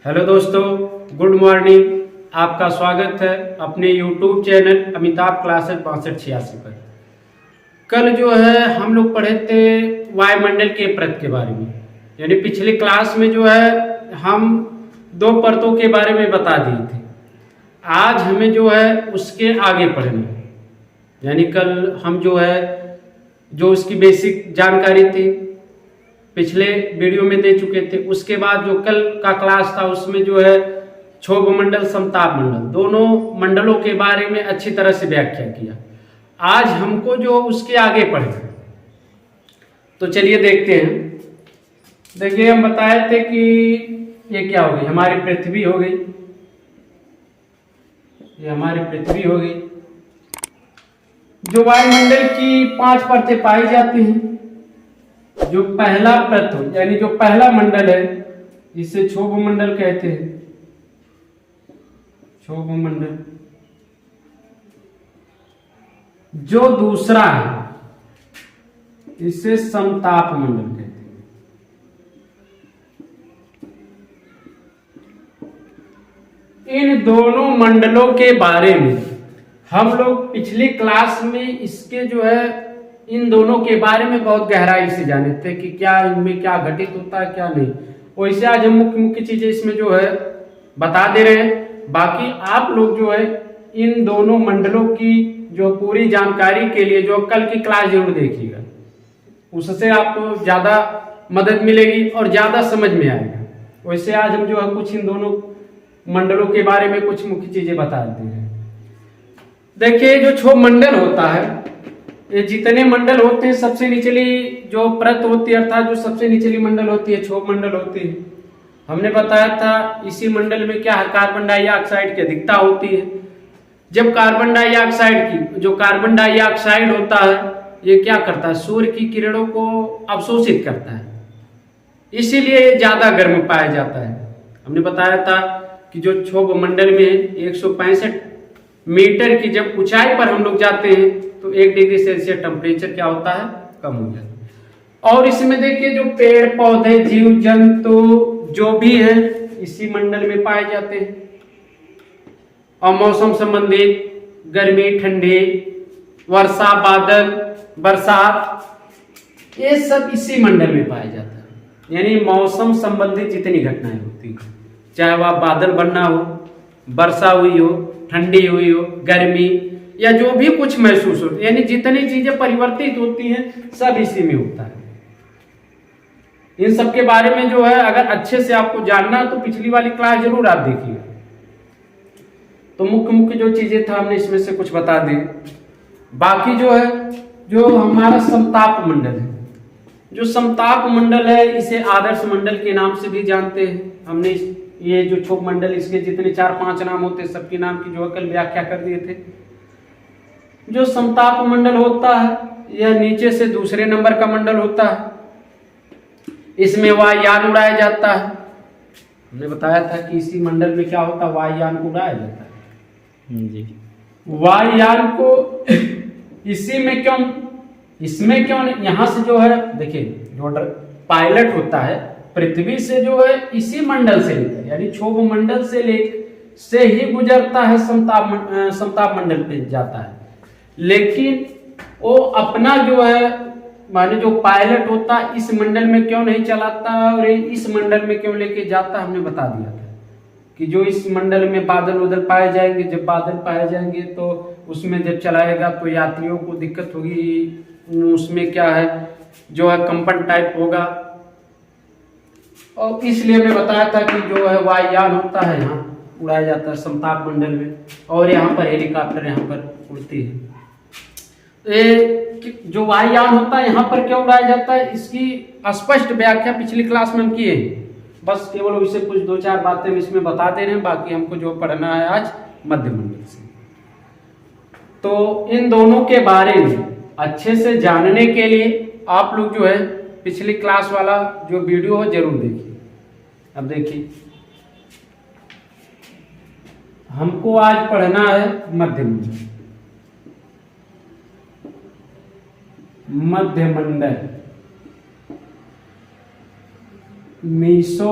Hello दोस्तों, good morning. आपका स्वागत है अपने यूट्यूब चैनल अमिताभ क्लासेस 6286 पर। कल जो है हम लोग पढ़े थे वायुमंडल के परत के बारे में, यानी पिछली क्लास में जो है हम दो परतों के बारे में बता दिए थे। आज हमें जो है उसके आगे पढ़ना है, यानी कल हम जो है जो उसकी बेसिक जानकारी थी पिछले वीडियो में दे चुके थे। उसके बाद जो कल का क्लास था उसमें जो है क्षोभ मंडल समताप मंडल दोनों मंडलों के बारे में अच्छी तरह से व्याख्या किया। आज हमको जो उसके आगे पढ़ना है, तो चलिए देखते हैं। देखिए, हम बताए थे कि ये क्या हो गई, हमारी पृथ्वी हो गई, ये हमारी पृथ्वी हो गई। जो वायुमंडल की 5 परतें पाई जाती हैं, जो पहला परत हो यानी जो पहला मंडल है इसे क्षोभ मंडल कहते हैं, क्षोभ मंडल। जो दूसरा है इसे समताप मंडल कहते हैं। इन दोनों मंडलों के बारे में हम लोग पिछली क्लास में इसके जो है इन दोनों के बारे में बहुत गहराई से जाने थे कि क्या इनमें क्या घटित होता है क्या नहीं। वैसे आज हम मुख्य मुख्य चीजें इसमें जो है बता दे रहे हैं। बाकी आप लोग जो है इन दोनों मंडलों की जो पूरी जानकारी के लिए जो कल की क्लास जरूर देखिएगा, उससे आपको ज्यादा मदद मिलेगी और ज्यादा समझ में आएगा। वैसे आज हम जो है कुछ इन दोनों मंडलों के बारे में कुछ मुख्य चीजें बता दे रहे हैं। देखिए, जो क्षोभ मंडल होता है, ये जितने मंडल होते हैं सबसे निचली जो परत होती है अर्थात जो सबसे निचली मंडल होती है क्षोभ मंडल होती है। हमने बताया था इसी मंडल में क्या है, कार्बन डाइऑक्साइड की अधिकता होती है। जब कार्बन डाइऑक्साइड की जो कार्बन डाइऑक्साइड होता है ये क्या करता है, सूर्य की किरणों को अवशोषित करता है, इसीलिए ज्यादा गर्म पाया जाता है। हमने बताया था कि जो क्षोभ मंडल में 165 मीटर की जब ऊंचाई पर हम लोग जाते हैं तो 1 डिग्री सेल्सियस टेम्परेचर क्या होता है, कम हो जाता है। और इसमें देखिए जो पेड़ पौधे जीव जंतु जो भी है इसी मंडल में पाए जाते हैं। और मौसम संबंधित गर्मी ठंडी वर्षा बादल बरसात ये सब इसी मंडल में पाया जाता है। यानी मौसम संबंधित जितनी घटनाएं होती हैं, चाहे वह बादल बनना हो, वर्षा हुई हो, ठंडी हुई हो, गर्मी या जो भी कुछ महसूस हो, यानी जितनी चीजें परिवर्तित होती हैं सब इसी में होता है। इन सब के बारे में जो है अगर अच्छे से आपको जानना तो पिछली वाली क्लास जरूर आप देखिए। तो मुख्य मुख्य जो चीजें था हमने इसमें से कुछ बता दी। बाकी जो है जो हमारा समताप मंडल है, जो समताप मंडल है इसे आदर्श मंडल के नाम से भी जानते हैं। हमने ये जो क्षोभ मंडल इसके जितने 4-5 नाम होते हैं सबके नाम की जो है कल व्याख्या कर दिए थे। जो समताप मंडल होता है यह नीचे से दूसरे नंबर का मंडल होता है। इसमें वायुयान उड़ाया जाता है। हमने बताया था कि इसी मंडल में क्या होता है, वायुयान को उड़ाया जाता है जी। वायुयान को इसमें क्यों नहीं, यहाँ से जो है देखिए जो पायलट होता है पृथ्वी से जो है इसी मंडल से लेकर यानी क्षोभ मंडल से ही गुजरता है, समताप मंडल पे जाता है। लेकिन वो अपना जो है माने जो पायलट होता इस मंडल में क्यों नहीं चलाता और इस मंडल में क्यों लेके जाता, हमने बता दिया था कि जो इस मंडल में बादल उदल पाए जाएंगे, जब बादल पाए जाएंगे तो उसमें जब चलाएगा तो यात्रियों को दिक्कत होगी, उसमें क्या है जो है कंपन टाइप होगा। और इसलिए हमने बताया था कि जो है वायुयान होता है यहाँ उड़ाया जाता है समताप मंडल में, और यहाँ पर हेलीकॉप्टर यहाँ पर उड़ती है। जो वायुयान होता है यहाँ पर क्यों उड़ाया जाता है इसकी स्पष्ट व्याख्या पिछली क्लास में हम किए। बस केवल उससे कुछ 2-4 बातें हम इसमें बता दे रहे हैं, बाकी हमको जो पढ़ना है आज मध्य मंडल से। तो इन दोनों के बारे में अच्छे से जानने के लिए आप लोग जो है पिछली क्लास वाला जो वीडियो है जरूर देखिए। अब देखिए हमको आज पढ़ना है मध्य मंडल। मध्य मंडल मीसो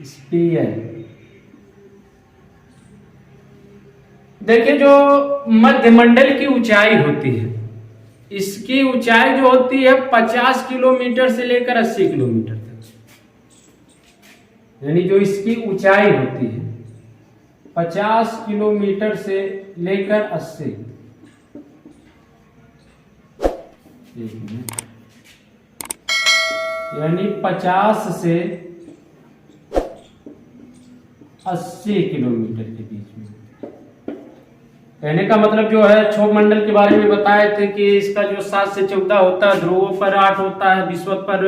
स्पीयर। देखिए जो मध्यमंडल की ऊंचाई होती है, इसकी ऊंचाई जो होती है 50 किलोमीटर से लेकर 80 किलोमीटर तक, यानी जो इसकी ऊंचाई होती है 50 किलोमीटर से लेकर 80, यानी 50 से 80 किलोमीटर के बीच में। कहने का मतलब जो है क्षोभ मंडल के बारे में बताए थे कि इसका जो 7 से 14 होता है, ध्रुवों पर 8 होता है, विषुवत पर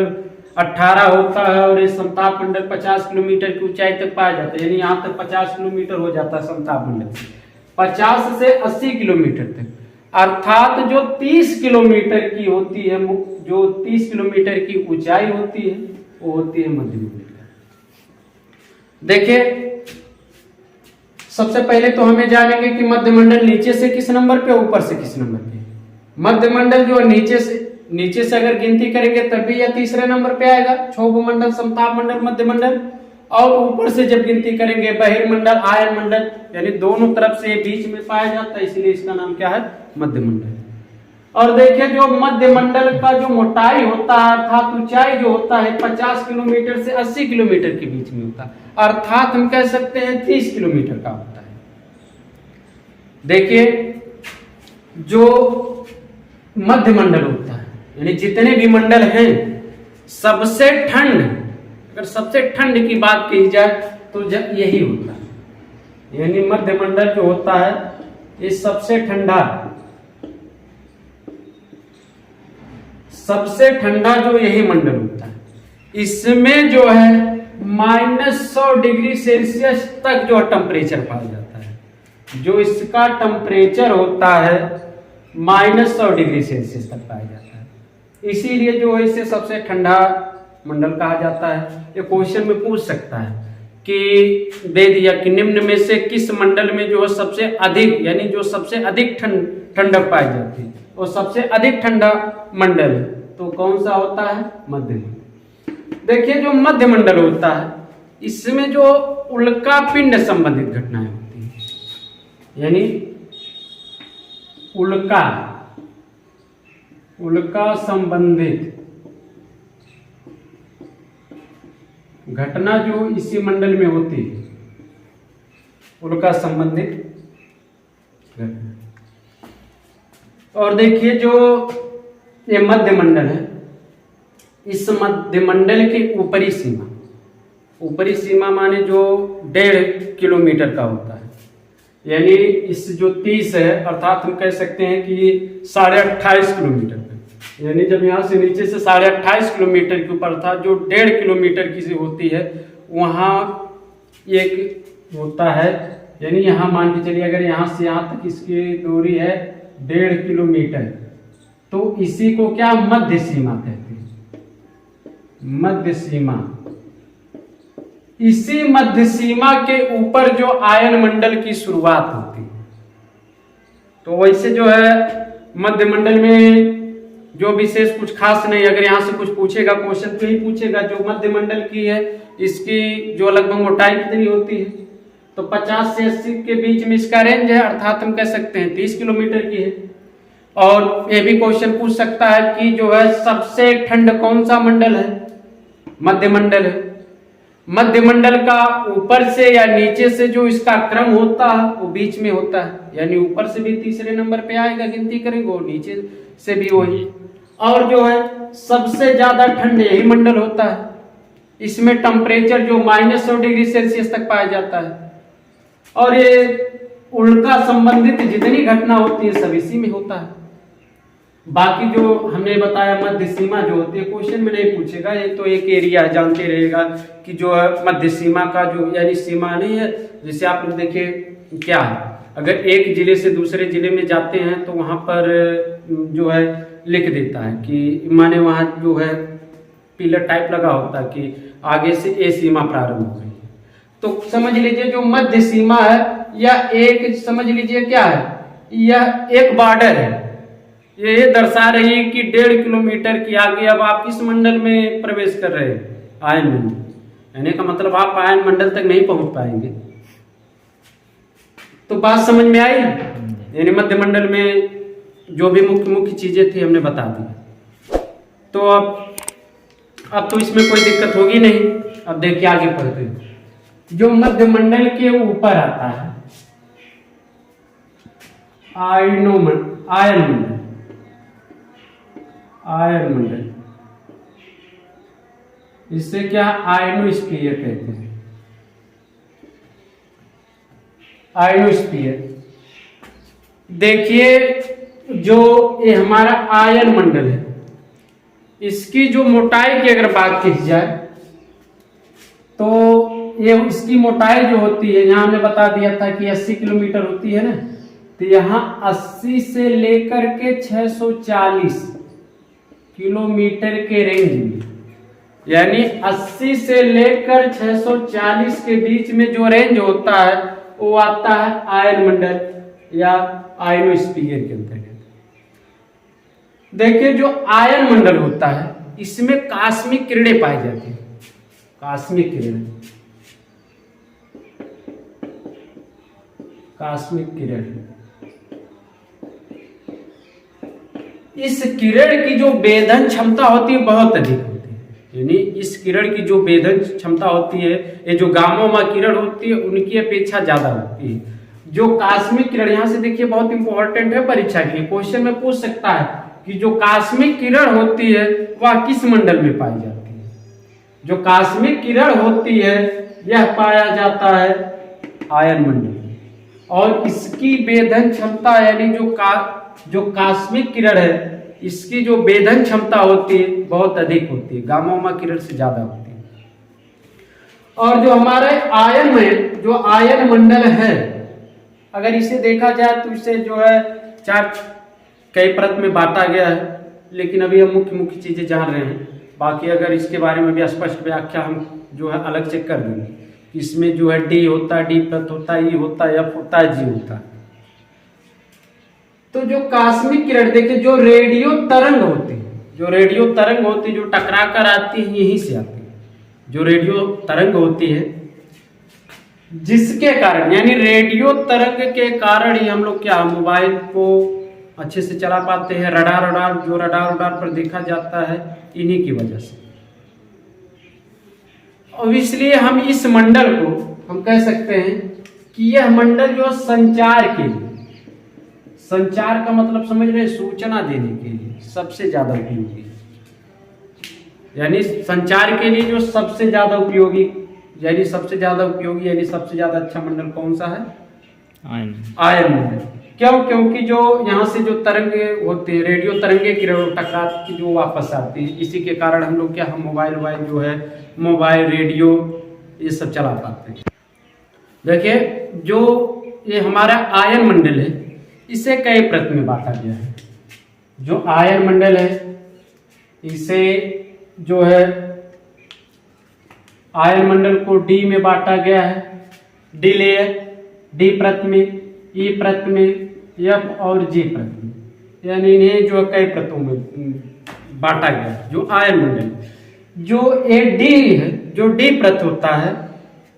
18 होता है, और ये समताप मंडल 50 किलोमीटर की ऊंचाई तक पाया जाता है। यानी यहाँ तक 50 किलोमीटर हो जाता है समताप मंडल, 50 से 80 किलोमीटर तक। अर्थात जो 30 किलोमीटर की होती है, जो 30 किलोमीटर की ऊंचाई होती है, वो होती है मध्यमंडल। देखिए सबसे पहले तो हमें जानेंगे कि मध्यमंडल नीचे से किस नंबर पे, ऊपर से किस नंबर पे। मध्यमंडल जो नीचे से अगर गिनती करेंगे तब भी यह तीसरे नंबर पे आएगा, क्षोभ मंडल, समताप मंडल, मध्यमंडल। और ऊपर से जब गिनती करेंगे बहिर्मंडल, आयन मंडल, यानी दोनों तरफ से बीच में पाया जाता है, इसलिए इसका नाम क्या है, मध्यमंडल। और देखिए जो मध्यमंडल का जो मोटाई होता है अर्थात ऊंचाई जो होता है 50 किलोमीटर से 80 किलोमीटर के बीच में होता है, अर्थात हम कह सकते हैं 30 किलोमीटर का होता है। देखिए जो मध्यमंडल होता है, यानी जितने भी मंडल हैं सबसे ठंड, अगर सबसे ठंड की बात की जाए तो यही होता है। यानी मध्यमंडल जो होता है ये सबसे ठंडा जो यही मंडल होता है। इसमें जो है -100 डिग्री सेल्सियस तक जो टेम्परेचर पाया जाता है। जो इसका टेम्परेचर होता है -100 डिग्री सेल्सियस तक पाया जाता है, इसीलिए जो है इसे सबसे ठंडा मंडल कहा जाता है। ये क्वेश्चन में पूछ सकता है कि दे दिया कि निम्न में से किस मंडल में जो है सबसे अधिक, यानी जो सबसे अधिक ठंडक पाई जाती है, और सबसे अधिक ठंडा मंडल है, तो कौन सा होता है, मध्यमंडल। देखिए जो मध्यमंडल होता है इसमें जो उल्का पिंड संबंधित घटनाएं होती हैं, यानी उल्का संबंधित घटना जो इसी मंडल में होती है, उल्का संबंधित घटना। और देखिए जो ये मध्यमंडल है, इस मध्यमंडल की ऊपरी सीमा माने जो 1.5 किलोमीटर का होता है, यानी इस जो 30 है अर्थात हम कह सकते हैं कि 28.5 किलोमीटर पे, यानी जब यहाँ से नीचे से 28.5 किलोमीटर के ऊपर था जो 1.5 किलोमीटर की होती है, वहाँ एक होता है, यानी यहाँ मान के चलिए अगर यहाँ से यहाँ तक इसकी दूरी है 1.5 किलोमीटर, तो इसी को क्या मध्य सीमा कहते हैं, मध्य सीमा। इसी मध्य सीमा के ऊपर जो आयन मंडल की शुरुआत होती है, तो वैसे जो है मध्य मंडल में जो विशेष कुछ खास नहीं, अगर यहाँ से कुछ पूछेगा क्वेश्चन तो ही पूछेगा जो मध्य मंडल की है इसकी जो लगभग मोटाई कितनी होती है, तो 50 से 80 के बीच में इसका रेंज है, अर्थात हम कह सकते हैं 30 किलोमीटर की है। और ये भी क्वेश्चन पूछ सकता है कि जो है सबसे ठंड कौन सा मंडल है, मध्यमंडल है। मध्यमंडल का ऊपर से या नीचे से जो इसका क्रम होता है वो बीच में होता है, यानी ऊपर से भी तीसरे नंबर पे आएगा गिनती करेंगे, और नीचे से भी वही। और जो है सबसे ज्यादा ठंड यही मंडल होता है, इसमें टेम्परेचर जो -100 डिग्री सेल्सियस तक पाया जाता है। और ये उल्का संबंधित जितनी घटना होती है सब इसी में होता है। बाकी जो हमने बताया मध्य सीमा जो होती है क्वेश्चन में नहीं पूछेगा, ये तो एक एरिया है, जानते रहेगा कि जो है मध्य सीमा का जो यानी सीमा नहीं है, जैसे आप लोग देखिए क्या है, अगर एक जिले से दूसरे जिले में जाते हैं तो वहां पर जो है लिख देता है कि माने वहां जो है पिलर टाइप लगा होता है कि आगे से ए सीमा प्रारंभ हो रही है, तो समझ लीजिए जो मध्य सीमा है या एक समझ लीजिए क्या है, यह एक बॉर्डर है, ये दर्शा रही है कि 1.5 किलोमीटर की आगे अब आप किस मंडल में प्रवेश कर रहे हैं, आयन मंडल, कहने का मतलब आप आयन मंडल तक नहीं पहुंच पाएंगे। तो बात समझ में आई? यानी मध्य मंडल में जो भी मुख्य मुख्य चीजें थी हमने बता दी। तो अब तो इसमें कोई दिक्कत होगी नहीं। अब देखिए आगे पढ़ते हैं। जो मध्य मंडल के ऊपर आता है आयन मंडल, इससे क्या आयनोस्फीयर कहते हैं। आयनोस्फीयर, देखिए जो ये हमारा आयन मंडल है, इसकी जो मोटाई की अगर बात की जाए तो ये इसकी मोटाई जो होती है, यहां हमने बता दिया था कि 80 किलोमीटर होती है ना, तो यहाँ 80 से लेकर के 640 किलोमीटर के रेंज में, यानी 80 से लेकर 640 के बीच में जो रेंज होता है वो आता है आयन मंडल या आयनोस्फीयर के अंतर्गत। देखिए जो आयन मंडल होता है इसमें कास्मिक किरणें पाई जाती है। कास्मिक किरण, इस किरण की जो वेधन क्षमता होती है बहुत अधिक होती है। यानी इस किरण की जो वेधन क्षमता होती है, ये जो गामा किरण होती है उनकी अपेक्षा ज्यादा होती है। जो कास्मिक किरण, यहां से देखिए बहुत इंपॉर्टेंट है परीक्षा के लिए, क्वेश्चन में पूछ सकता है कि जो कास्मिक किरण होती है वह किस मंडल में पाई जाती है। जो कास्मिक किरण होती है यह पाया जाता है आयन मंडल, और इसकी वेधन क्षमता यानी जो कास्मिक किरण है इसकी जो वेधन क्षमता होती है बहुत अधिक होती है, गामा किरण से ज्यादा होती है। और जो हमारे आयन में जो आयन मंडल है, अगर इसे देखा जाए तो इसे जो है चार कई परत में बांटा गया है, लेकिन अभी हम मुख्य मुख्य चीजें जान रहे हैं। बाकी अगर इसके बारे में भी स्पष्ट व्याख्या हम जो है अलग से कर देंगे। इसमें जो है डी होता है, डी परत होता है, ई होता है, एफ होता है, जी होता है। तो जो कास्मिक किरण, देखिए जो रेडियो तरंग होती है, जो टकरा कर आती है यहीं से आती है। जो रेडियो तरंग होती है जिसके कारण, यानी रेडियो तरंग के कारण ही हम लोग क्या मोबाइल को अच्छे से चला पाते हैं। रडार पर देखा जाता है इन्हीं की वजह से। और इसलिए हम इस मंडल को हम कह सकते हैं कि यह मंडल जो संचार के लिए, संचार का मतलब समझ रहे, सूचना देने के लिए सबसे ज्यादा उपयोगी, यानी संचार के लिए जो सबसे ज्यादा उपयोगी यानी सबसे ज्यादा अच्छा मंडल कौन सा है? आयन मंडल। क्यों? क्योंकि जो यहाँ से जो तरंगे होते हैं, रेडियो तरंगे किरण टकरा की जो वापस आती है, इसी के कारण हम लोग क्या हम मोबाइल रेडियो ये सब चला पाते हैं। देखिए जो ये हमारा आयन मंडल है इसे कई परत में बांटा गया है। जो आयन मंडल है इसे जो है आयन मंडल को डी में बांटा गया है। डी लेयर, डी परत में, ई परत में, एफ और जी परत में, यानी इन्हें जो कई परतों में बांटा गया है। जो आयन मंडल जो ए डी है, जो डी परत होता है,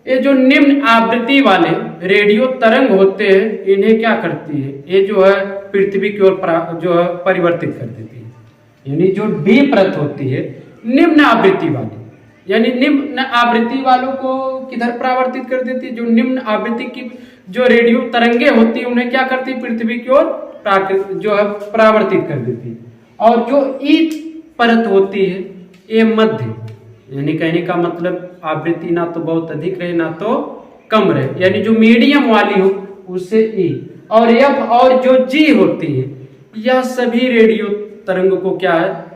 ये जो निम्न आवृत्ति वाले रेडियो तरंग होते हैं इन्हें क्या करती है, ये जो है पृथ्वी की ओर जो है परिवर्तित कर देती है। यानी जो डी परत होती है निम्न आवृत्ति वाली, यानी निम्न आवृत्ति वालों को किधर परावर्तित कर देती है? जो निम्न आवृत्ति की जो रेडियो तरंगे होती है उन्हें क्या करती है? पृथ्वी की ओर जो है परावर्तित कर देती है। और जो ई परत होती है ये मध्य, यानी कहने का मतलब आवृत्ति ना तो बहुत अधिक रहे ना तो कम रहे, यानी जो मीडियम वाली हो उसे ई। और एफ और जो जी होती है यह सभी रेडियो तरंग को क्या है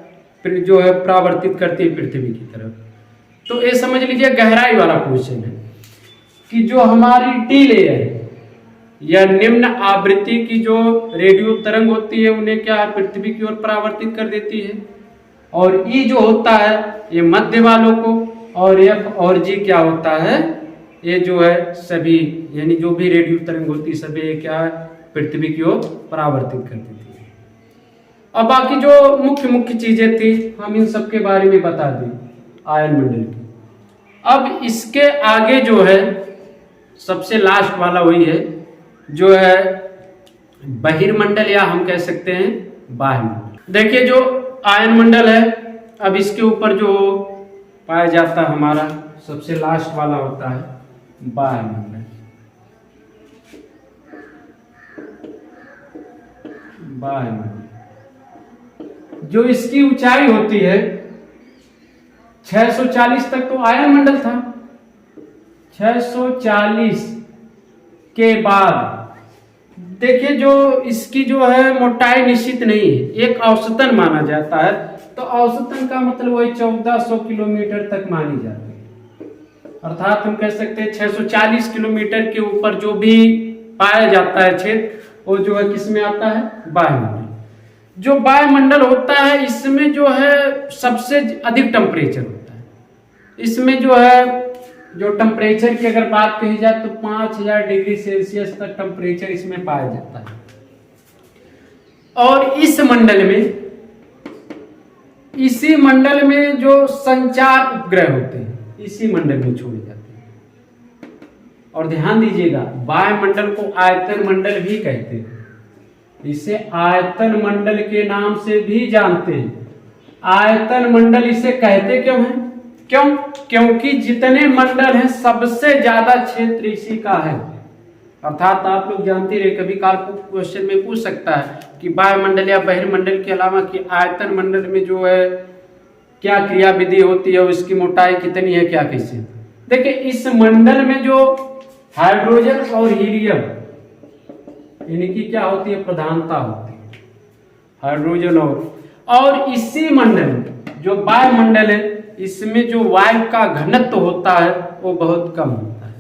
जो है परावर्तित करती है पृथ्वी की तरफ। तो ये समझ लीजिए गहराई वाला क्वेश्चन है कि जो हमारी डी लेयर है या निम्न आवृत्ति की जो रेडियो तरंग होती है उन्हें क्या पृथ्वी की ओर परावर्तित कर देती है, और ई जो होता है ये मध्य वालों को, और एफ और जी क्या होता है ये जो है सभी यानी जो भी रेडियो तरंग होती है सभी क्या है पृथ्वी की ओर परावर्तित कर देती है। अब बाकी जो मुख्य मुख्य चीजें थी हम इन सब के बारे में बता दें आयन मंडल की। अब इसके आगे जो है सबसे लास्ट वाला वही है जो है बहिर्मंडल या हम कह सकते हैं बाह्यमंडल। देखिए जो आयन मंडल है, अब इसके ऊपर जो पाया जाता है हमारा सबसे लास्ट वाला होता है बाह्यमंडल। बाह्यमंडल जो इसकी ऊंचाई होती है 640 तक तो आयन मंडल था। 640 के बाद देखिए जो इसकी जो है मोटाई निश्चित नहीं है, एक औसतन माना जाता है। तो औसतन का मतलब वही 1400 किलोमीटर तक मानी जाती है। अर्थात हम कह सकते हैं 640 किलोमीटर के ऊपर जो भी पाया जाता है क्षेत्र वो जो है किसमें आता है, वायुमंडल। जो वायुमंडल होता है इसमें जो है सबसे अधिक टेम्परेचर होता है। इसमें जो है जो टेम्परेचर की अगर बात कही जाए तो 5000 डिग्री सेल्सियस तक टेम्परेचर इसमें पाया जाता है। और इस मंडल में, इसी मंडल में जो संचार उपग्रह होते हैं इसी मंडल में छोड़े जाते हैं। और ध्यान दीजिएगा वायुमंडल को आयतन मंडल भी कहते हैं, इसे आयतन मंडल के नाम से भी जानते हैं। आयतन मंडल इसे कहते क्यों हैं? क्योंकि जितने मंडल हैं सबसे ज्यादा क्षेत्र इसी का है। अर्थात आप लोग जानते रहे, कभी काल क्वेश्चन में पूछ सकता है कि वायुमंडल या बहिर्मंडल के अलावा कि आयतन मंडल में जो है क्या क्रिया विधि होती है, उसकी मोटाई कितनी है, क्या कैसे। देखिए इस मंडल में जो हाइड्रोजन और हीलियम इनकी क्या होती है, प्रधानता होती है, हाइड्रोजन और इसी मंडल जो वायुमंडल है इसमें जो वायु का घनत्व होता है वो बहुत कम होता है।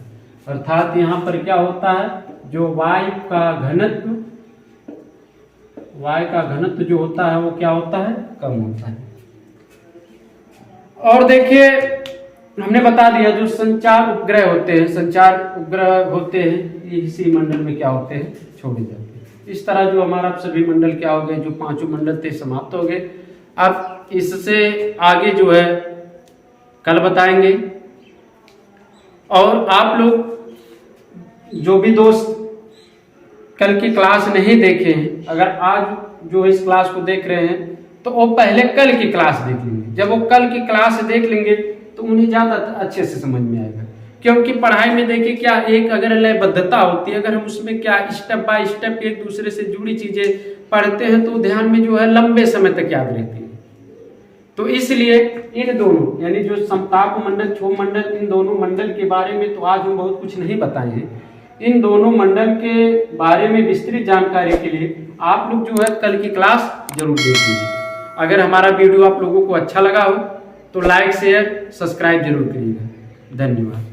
अर्थात यहाँ पर क्या होता है, जो वायु का घनत्व जो होता है वो क्या होता है, कम होता है। और देखिए हमने बता दिया जो संचार उपग्रह होते हैं इसी मंडल में क्या होते हैं, छोड़े जाते हैं। इस तरह जो हमारा सभी मंडल क्या हो गए, जो पांचों मंडल थे समाप्त हो गए। अब इससे आगे जो है कल बताएंगे। और आप लोग जो भी दोस्त कल की क्लास नहीं देखे हैं, अगर आज जो इस क्लास को देख रहे हैं तो वो पहले कल की क्लास देख लेंगे। जब वो कल की क्लास देख लेंगे तो उन्हें ज़्यादा अच्छे से समझ में आएगा। क्योंकि पढ़ाई में देखिए क्या एक अगर लयबद्धता होती है, अगर हम उसमें क्या स्टेप बाय स्टेप एक दूसरे से जुड़ी चीज़ें पढ़ते हैं तो ध्यान में जो है लंबे समय तक याद रहती है। तो इसलिए इन दोनों यानी जो समताप मंडल, क्षोभ मंडल, इन दोनों मंडल के बारे में तो आज हम बहुत कुछ नहीं बताए हैं। इन दोनों मंडल के बारे में विस्तृत जानकारी के लिए आप लोग जो है कल की क्लास जरूर देख लीजिए। अगर हमारा वीडियो आप लोगों को अच्छा लगा हो तो लाइक, शेयर, सब्सक्राइब जरूर करिएगा। धन्यवाद।